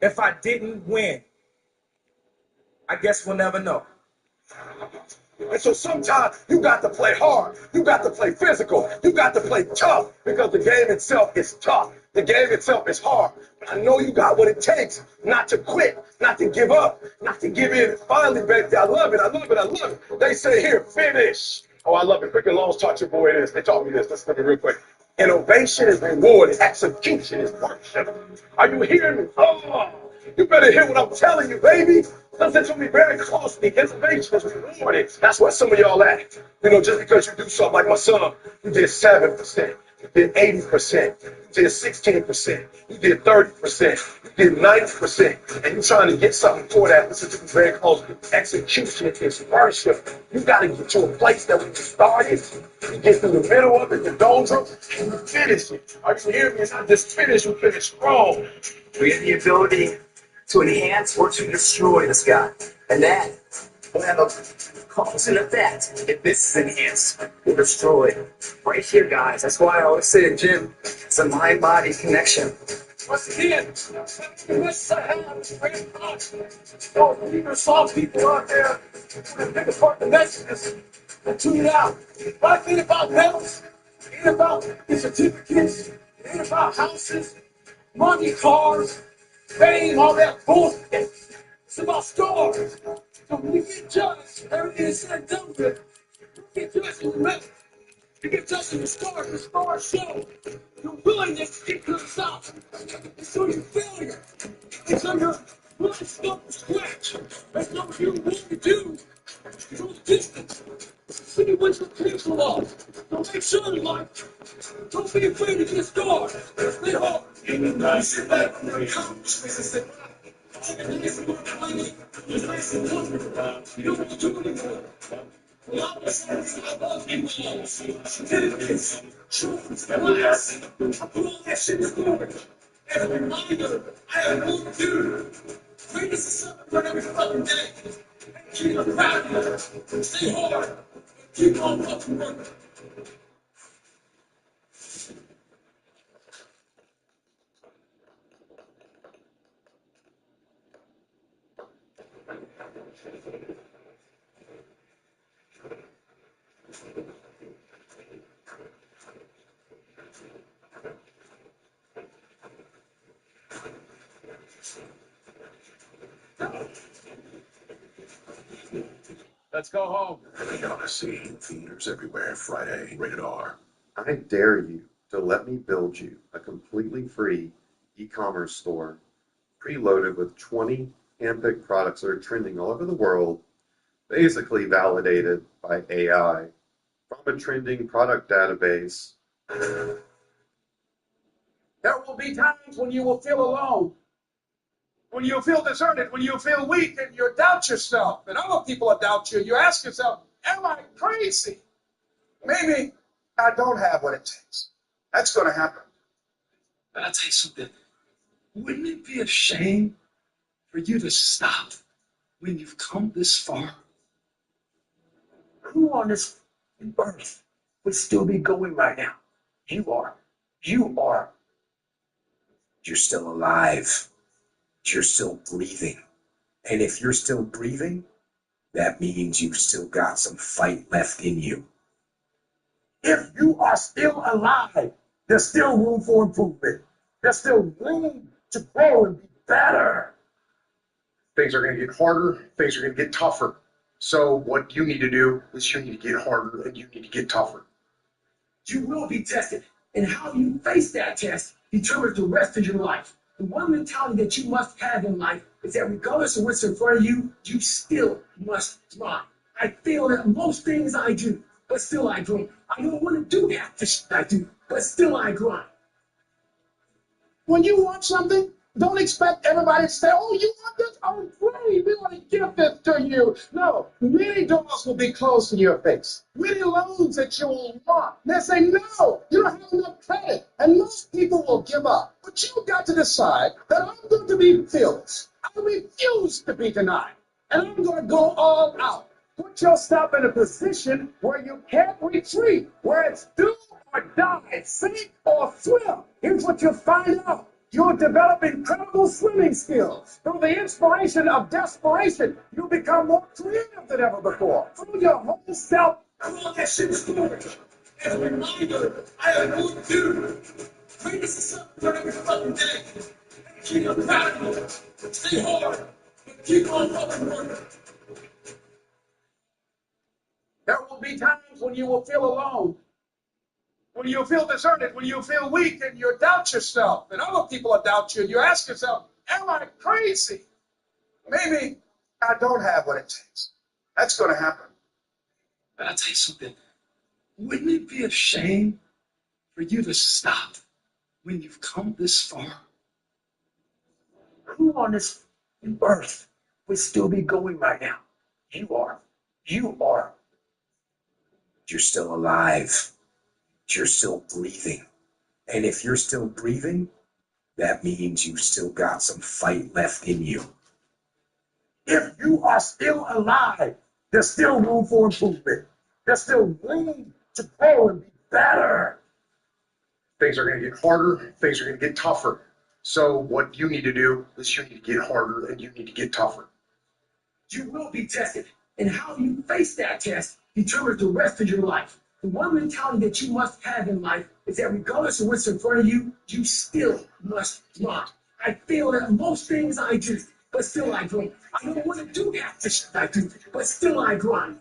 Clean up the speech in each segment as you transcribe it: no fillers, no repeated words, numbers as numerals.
if I didn't win? I guess we'll never know. And so sometimes you got to play hard. You got to play physical. You got to play tough because the game itself is tough. The game itself is hard. But I know you got what it takes not to quit, not to give up, not to give in. Finally, baby, I love it. I love it. I love it. They say here, finish. Oh, I love it. Quick and Loans taught your boy this. They taught me this. Listen to me real quick. Innovation is rewarded. Execution is worship. Are you hearing me? Oh, you better hear what I'm telling you, baby. Listen to me very closely. Innovation is rewarded. That's where some of y'all at. You know, just because you do something like my son, you did 7%, you did 80%, you did 16%, you did 30%, you did 90%, and you're trying to get something for that. Listen to me very closely. Execution is worship. You got to get to a place that when you started, you get through the middle of it, the doldrums, and you finish it. Are you hearing me? It's not just finish, you finish strong. We have the ability to enhance or to destroy the sky. And that will have a cause and effect if this is enhanced or destroyed. Right here, guys. That's why I always say to Jim, it's a mind-body connection. Once again, the message I have is very much. Don't even saw people out there who pick apart the messages and tune it out. Life ain't about medals, it ain't about the certificates, it ain't about houses, money, cars, fame, all that bullshit. It's about stars. So when you get judged, everything is said and done with, you get judged in the metal. You get judged in the stars show. Your willingness to get to the top. It's on your failure. It's on your blood stop scratch. That's not what you want to do. It's on the distance. See what's the pixel off. Don't make sure in life. Don't be afraid to get scarred. Stay hard. In the night, sit back when it comes. You don't want to do anymore. I love you. Certificates, truth, glass. I put all that shit in forward. As a reminder, I have more to do. Greatness is something for every fucking day. Keep it proud. Stay hard. Keep on fucking working. Let's go home. Odyssey in theaters everywhere Friday. Rated R. I dare you to let me build you a completely free e-commerce store preloaded with 20 handpicked products that are trending all over the world, basically validated by AI from a trending product database. There will be times when you will feel alone, when you feel deserted, when you feel weak and you doubt yourself. And other people doubt you. You ask yourself, am I crazy? Maybe I don't have what it takes. That's going to happen. But I'll tell you something. Wouldn't it be a shame for you to stop when you've come this far? Who on this earth would still be going right now? You are. You are. You're still alive. You're still breathing. And if you're still breathing, that means you've still got some fight left in you. If you are still alive, there's still room for improvement. There's still room to grow and be better. Things are going to get harder. Things are going to get tougher. So what you need to do is you need to get harder and you need to get tougher. You will be tested. And how you face that test determines the rest of your life. The one mentality that you must have in life is that regardless of what's in front of you, you still must thrive. I fail at most things I do, but still I grow. I don't want to do half the shit I do, but still I grind. When you want something, don't expect everybody to say, oh, you want this? Oh, great, we want to give this to you. No, many doors will be closed in your face. Many loans that you will want. They say, no, you don't have enough credit. And most people will give up. But you've got to decide that I'm going to be fearless. I refuse to be denied. And I'm going to go all out. Put yourself in a position where you can't retreat, where it's do or die, sink or swim. Here's what you'll find out. You'll develop incredible swimming skills. Through the inspiration of desperation, you'll become more creative than ever before. Through your whole self, I want that shit storage. As a reminder, I have work to do. Bring this is something for every fucking day. Keep on practicing. Stay hard. And keep on fucking working. there will be times when you will feel alone, when you feel deserted, when you feel weak and you doubt yourself, and other people will doubt you, and you ask yourself, am I crazy? Maybe I don't have what it takes. That's going to happen. But I'll tell you something. Wouldn't it be a shame for you to stop when you've come this far? Who on this earth would still be going right now? You are. You are. You're still alive. You're still breathing. And if you're still breathing, that means you still got some fight left in you. If you are still alive, there's still room for improvement. There's still room to grow and be better. Things are going to get harder, things are going to get tougher. So what you need to do is you need to get harder and you need to get tougher. You will be tested, and how you face that test determines the rest of your life. The one mentality that you must have in life is that regardless of what's in front of you, you still must grind. I feel that most things I do, but still I grind. I don't want to do that shit I do, but still I grind.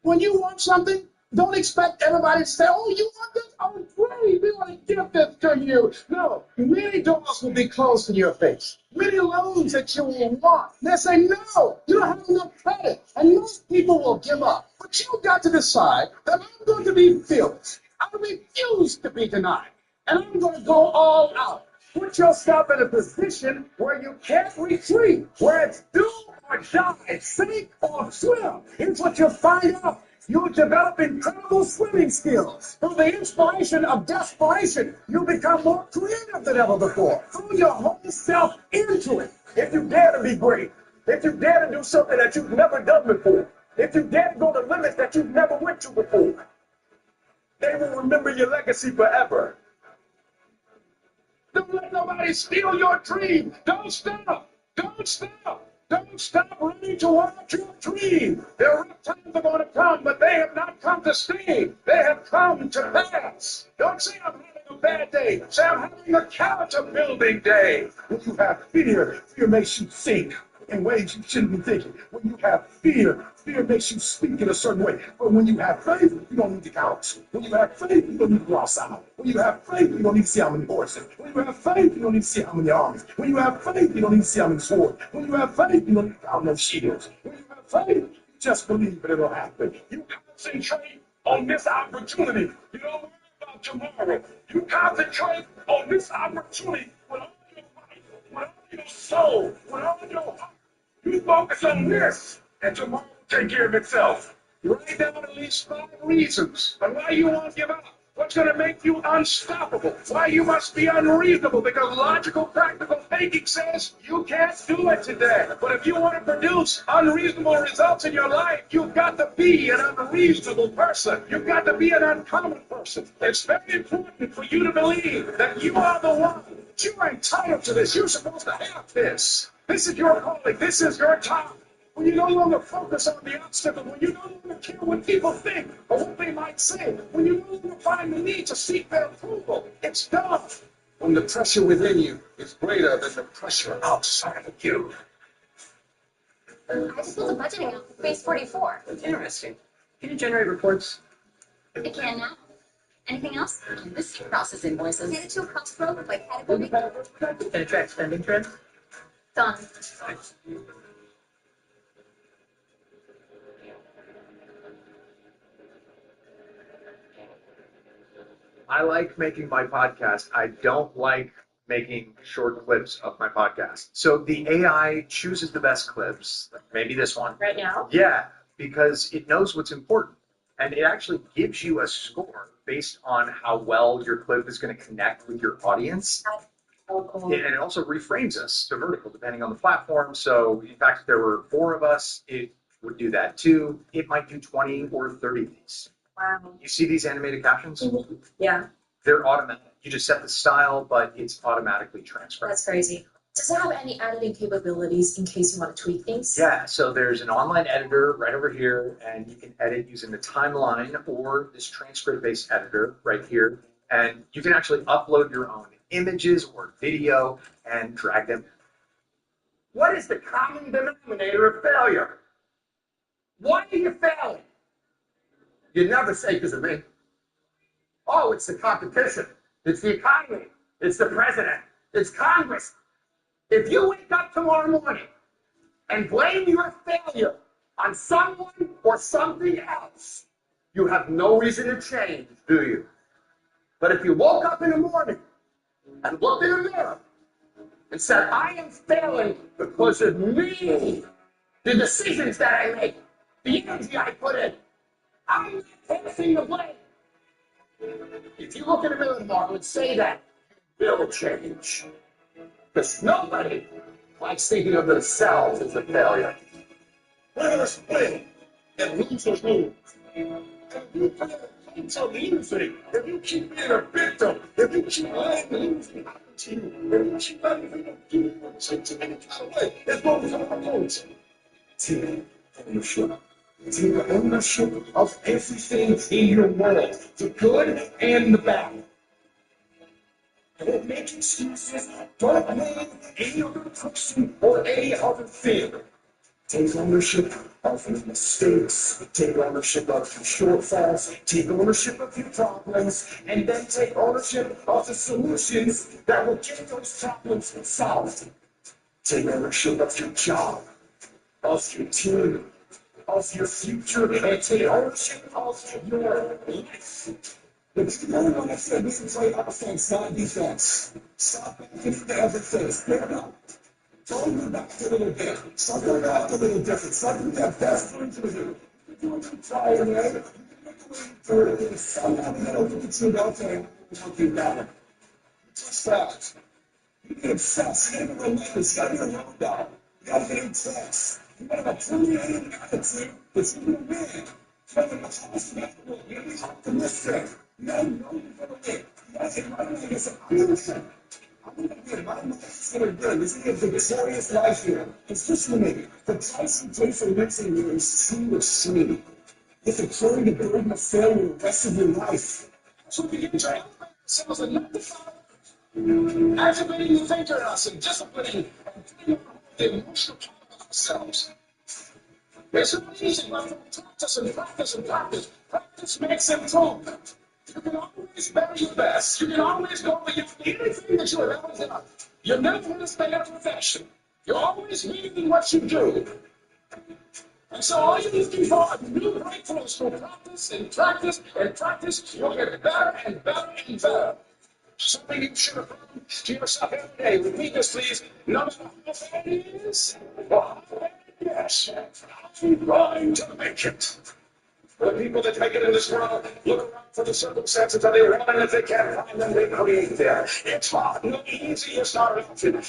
When you want something, don't expect everybody to say, oh, you want this? Oh, great, we want to give this to you. No, many doors will be closed in your face. Many loans that you will want. They'll say, no, you don't have enough credit. And most people will give up. But you've got to decide that I'm going to be fearless. I refuse to be denied. And I'm going to go all out. Put yourself in a position where you can't retreat, where it's do or die, sink or swim. Here's what you'll find out. You'll develop incredible swimming skills. Through the inspiration of desperation, you'll become more creative than ever before. Throw your whole self into it. If you dare to be great, if you dare to do something that you've never done before, if you dare to go to limits that you've never went to before, they will remember your legacy forever. Don't let nobody steal your dream. Don't stop. Don't stop. Don't stop running towards your dream. There are rough times are going to come, but they have not come to stay. They have come to pass. Don't say I'm having a bad day. Say I'm having a character building day. When you have fear, fear makes you think in ways you shouldn't be thinking. When you have fear, fear makes you speak in a certain way. But when you have faith, you don't need to count. When you have faith, you don't need to go outside. When you have faith, you don't need to see how many horses. When you have faith, you don't need to see how many armies. When you have faith, you don't need to see how many swords. When you have faith, you don't need to count no shields. When you have faith, you just believe that it'll happen. You concentrate on this opportunity. You don't worry about tomorrow. You concentrate on this opportunity with all your might, with all your soul, with all your heart. You focus on this, and tomorrow will take care of itself. Write down at least 5 reasons on why you won't give up. What's going to make you unstoppable? Why you must be unreasonable? Because logical, practical thinking says you can't do it today. But if you want to produce unreasonable results in your life, you've got to be an unreasonable person. You've got to be an uncommon person. It's very important for you to believe that you are the one. You are entitled to this. You're supposed to have this. This is your calling. This is your time. When you no longer focus on the obstacle, when you no longer care what people think or what they might say, when you no longer find the need to seek their approval, it's done. When the pressure within you is greater than the pressure outside of you. I just built a budgeting app for Phase 44. Interesting. Can you generate reports? It can now. Anything else? This process invoices. Get it to a cost pro like category. Can it track spending trends? Done. I like making my podcast. I don't like making short clips of my podcast. So the AI chooses the best clips, maybe this one. Right now? Yeah, because it knows what's important. And it actually gives you a score based on how well your clip is going to connect with your audience. Oh, cool. And it also reframes us to vertical depending on the platform. So in fact, if there were 4 of us, it would do that too. It might do 20 or 30 of these. Wow. You see these animated captions? Yeah. They're automatic. You just set the style, but it's automatically transferred. That's crazy. Does it have any editing capabilities in case you want to tweak things? Yeah, so there's an online editor right over here, and you can edit using the timeline or this transcript-based editor right here. And you can actually upload your own images or video and drag them. What is the common denominator of failure? Why are you failing? You never say because of me. Oh, it's the competition. It's the economy. It's the president. It's Congress. If you wake up tomorrow morning and blame your failure on someone or something else, you have no reason to change, do you? But if you woke up in the morning and looked in the mirror and said, I am failing because of me, the decisions that I make, the energy I put in, I'm not passing the blame. If you look in the mirror tomorrow and say that, you will change. Because nobody likes thinking of themselves as a failure. Winners win and losers lose. And you can't losing. If you keep being a victim, if you keep letting losing happen to you, if you keep letting people do you to any kind of way, it's what we're going to take ownership. Take ownership of everything in your world, the good and the bad. Don't make excuses. Don't blame any other person or any other thing. Take ownership of your mistakes. Take ownership of your shortfalls. Take ownership of your problems. And then take ownership of the solutions that will get those problems solved. Take ownership of your job, of your team, of your future, and take ownership of your life. But you know what I said, we can play offense, not defense. Stop thinking the other things. Pick up. Don't go back a little bit. Start going back a little different. Start doing that best version of you. You can do it prior, right? You can make a way for it. And somehow you gotta look at you, okay, working better. Just that. You get obsessed. You gotta get relentless. You gotta get around dog. You gotta get intense. You gotta have a permeating attitude that's gonna win. You gotta be positive. You gotta be optimistic. You gotta know you're gonna win. You gotta get right away and say, I'm gonna win. I'm gonna win. My life is gonna win. This is a victorious life here. It's just for me. The price you pay for mixing you is too extreme. If you're carrying the burden of failure the rest of your life, so we begin to elevate ourselves and not define activating the thinker in us and disciplining and putting on the emotional part of ourselves. It's not easy, but practice and practice and practice. Practice makes improvement. You can always better your best. You can always go beyond anything that you have ever done. You're never going to stay at perfection. You're always leading in what you do. And so all you're looking for are new breakthroughs. So practice and practice and practice. You'll get better and better and better. Something you should have done to yourself every day. Repeat this, please. No matter how bad it is, or how bad it gets, I'm going to make it. The people that make it in this world look around for the circumstances that they want, and if they can't find them, they create them. It's hard, no easy, it's not an option.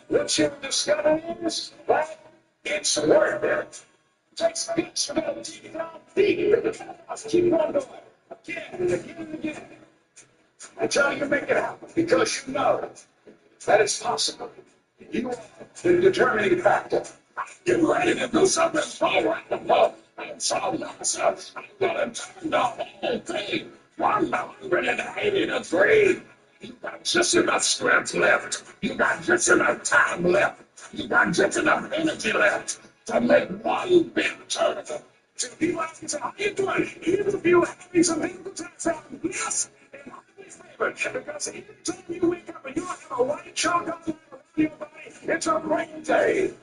What you discover is that it's worth it. It takes guts for them to keep it down deep. Keep on going. Again and again and again. Until you make it happen, because you know that it's possible. You are the determining factor. Get ready to do something so radical. I'm so massive. I'm gonna turn the whole thing 180 degrees. You got just enough strength left. You got just enough time left. You got just enough energy left to make one big turn. So people ask me, how you doing? Even if you're having some difficult time, yes, and I'm favored. Because anytime you wake up and you have a white chalk on your body, it's a great day.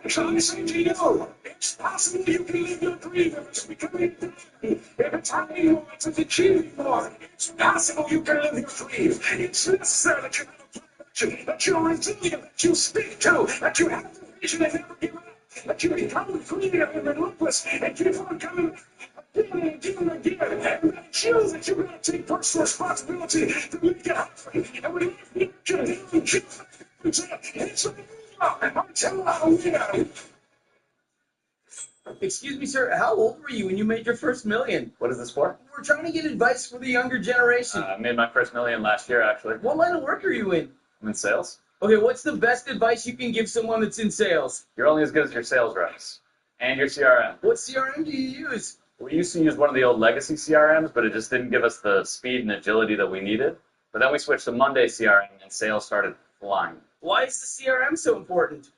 So I say to you, it's possible you can live your dream if it's becoming a dream. If it's happening more, if it's achieving more, it's possible you can live your dream. It's necessary that you have a plan, that you're resilient, that you speak to, that you have the vision and never give up, that you become creative and relentless and keep on coming back again and again and again. And that you that you're going to take personal responsibility to make it happen. And when you can do it, it's a I'm telling you, Excuse me, sir. How old were you when you made your first million? What is this for? We're trying to get advice for the younger generation. I made my first million last year, actually. What line of work are you in? I'm in sales. Okay, what's the best advice you can give someone that's in sales? You're only as good as your sales reps and your CRM. What CRM do you use? We used to use one of the old legacy CRMs, but it just didn't give us the speed and agility that we needed. But then we switched to Monday CRM, and sales started flying. Why is the CRM so important?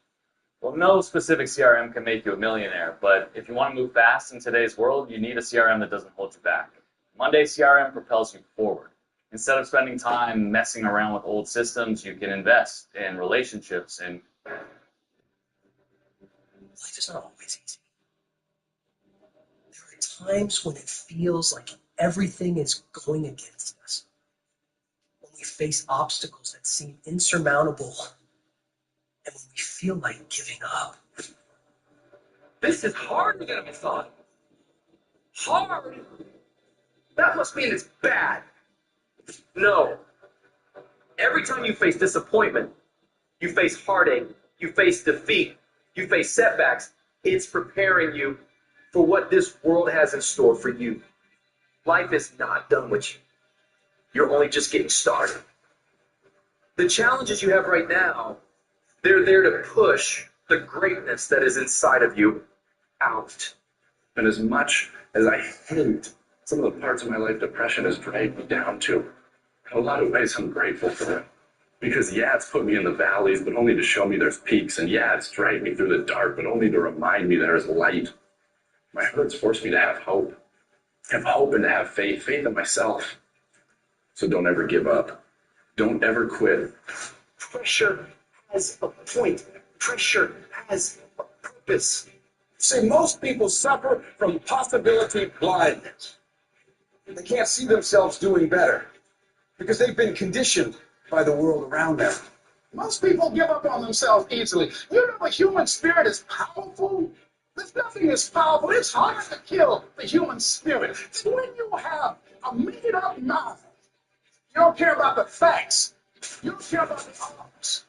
Well, no specific CRM can make you a millionaire, but if you want to move fast in today's world, you need a CRM that doesn't hold you back. Monday CRM propels you forward. Instead of spending time messing around with old systems, you can invest in relationships and Life is not always easy. There are times when it feels like everything is going against us. When we face obstacles that seem insurmountable, and when we feel like giving up. This is harder than I thought. Hard? That must mean it's bad. No. Every time you face disappointment, you face heartache, you face defeat, you face setbacks, it's preparing you for what this world has in store for you. Life is not done with you. You're only just getting started. The challenges you have right now, they're there to push the greatness that is inside of you out. And as much as I hate some of the parts of my life depression has dragged me down to, in a lot of ways I'm grateful for it. Because yeah, it's put me in the valleys, but only to show me there's peaks. And yeah, it's dragged me through the dark, but only to remind me there's light. My hurts forced me to have hope. Have hope and to have faith. Faith in myself. So don't ever give up. Don't ever quit. Pressure has a point. Pressure has a purpose. See, most people suffer from possibility blindness. They can't see themselves doing better because they've been conditioned by the world around them. Most people give up on themselves easily. You know the human spirit is powerful. There's nothing as powerful. It's hard to kill the human spirit. It's when you have a made-up mind. You don't care about the facts. You don't care about the odds.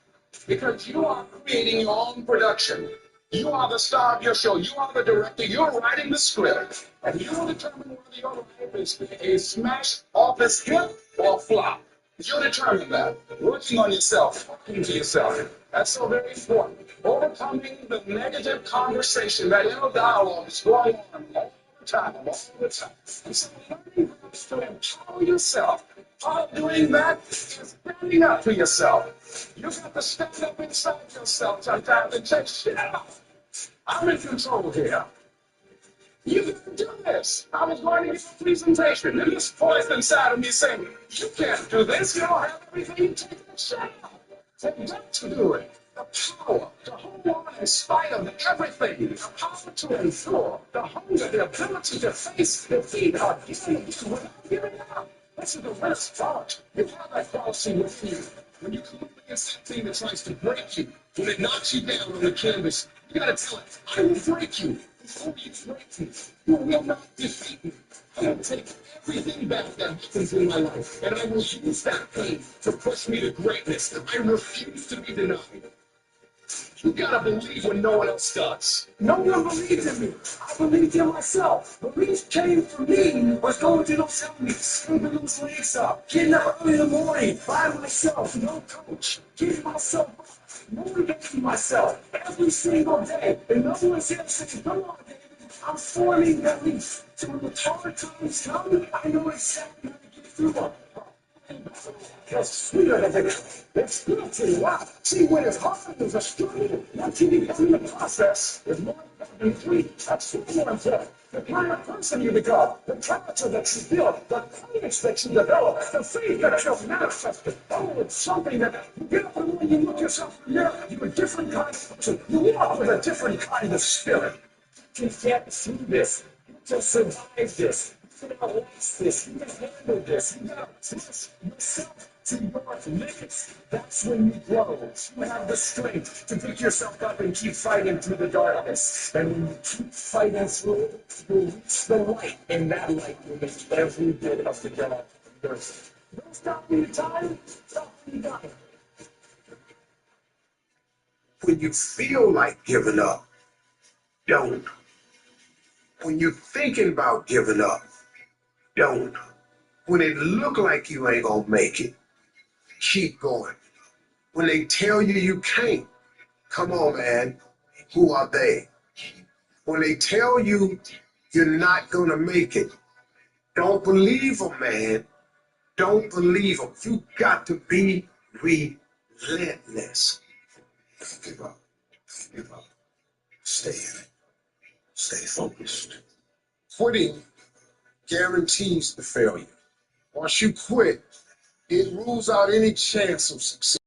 Because you are creating your own production. You are the star of your show. You are the director. You're writing the script. And you will determine whether your life is a smash, office hit, or flop. You'll determine that. Working on yourself, talking to yourself. That's so very important. Overcoming the negative conversation, that inner dialogue is going on all the time, all the time. And so learning how to empower yourself. Part of doing that is standing up for yourself. You got to stand up inside yourself sometimes and say, shit, I'm in control here. You can do this. I was going to give a presentation, and this voice inside of me saying, you can't do this. You don't have everything. You take a shot. You've got to do it. The power to hold on in spite of everything. The power to endure. The hunger, the ability to face defeat again without giving up. This is the best part. You have that quality with you. When you come up against that thing that tries to break you, when it knocks you down on the canvas, you got to tell it, I will break you. Before you break me, you will not defeat me. I will take everything back that happens in my life, and I will use that pain to push me to greatness. I refuse to be denied. You gotta believe when no one else does. No one believed in me. I believed in myself. Belief came from me was going to those helmets, scraping those legs up, getting up early in the morning by myself, no coach, getting myself up, motivating myself every single day. And no one's here to say, come on, David, I'm forming belief. So when the hard times come, I know exactly how to get through them. It's sweeter than it's good to you. Wow. See, when it's hard, there's a struggle. Once you become in the process, there's more than three. That's so more important. The kind of person you become, the character that you build, the courage that you develop, the faith that you've manifested. Oh, it's something that you get up in the morning, you look yourself in the mirror, you're a different kind of person. You walk with a different kind of spirit. You can't see this. You just survive this. You can outlast this. You can handle this. You gotta push yourself to your limits. That's when you grow. You have the strength to pick yourself up and keep fighting through the darkness. And when you keep fighting through it, you'll reach the light. And that light will make every bit of the job worth it. Don't stop me time. Stop me dying. When you feel like giving up, don't. When you're thinking about giving up, don't. When it look like you ain't gonna make it, keep going. When they tell you you can't, come on, man. Who are they? When they tell you you're not gonna make it, don't believe them, man. Don't believe them. You got to be relentless. Don't give up. Don't give up. Stay in it. Stay focused. Quitting guarantees the failure. Once you quit, it rules out any chance of success.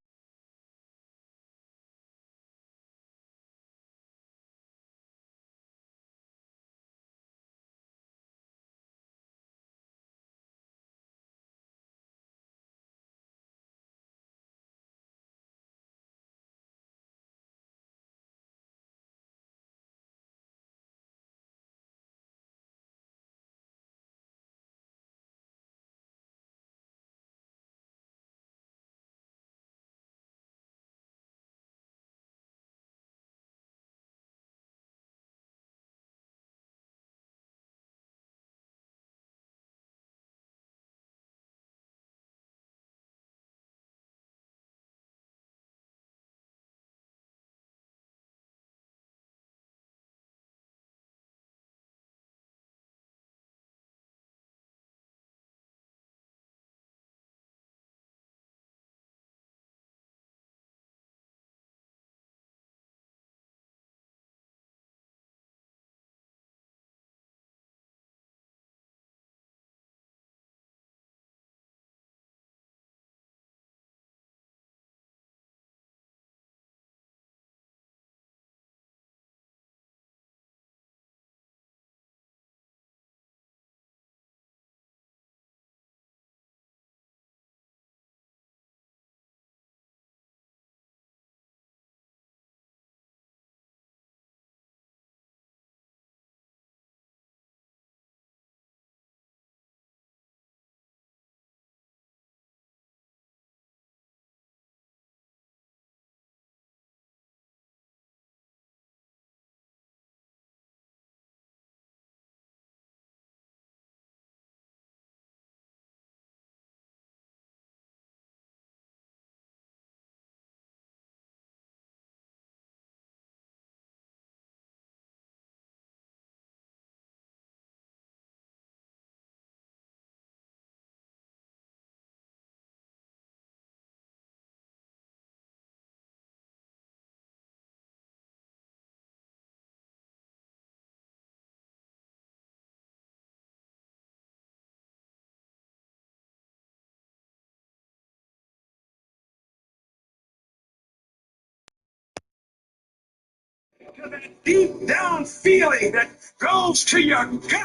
To that deep down feeling that goes to your gut.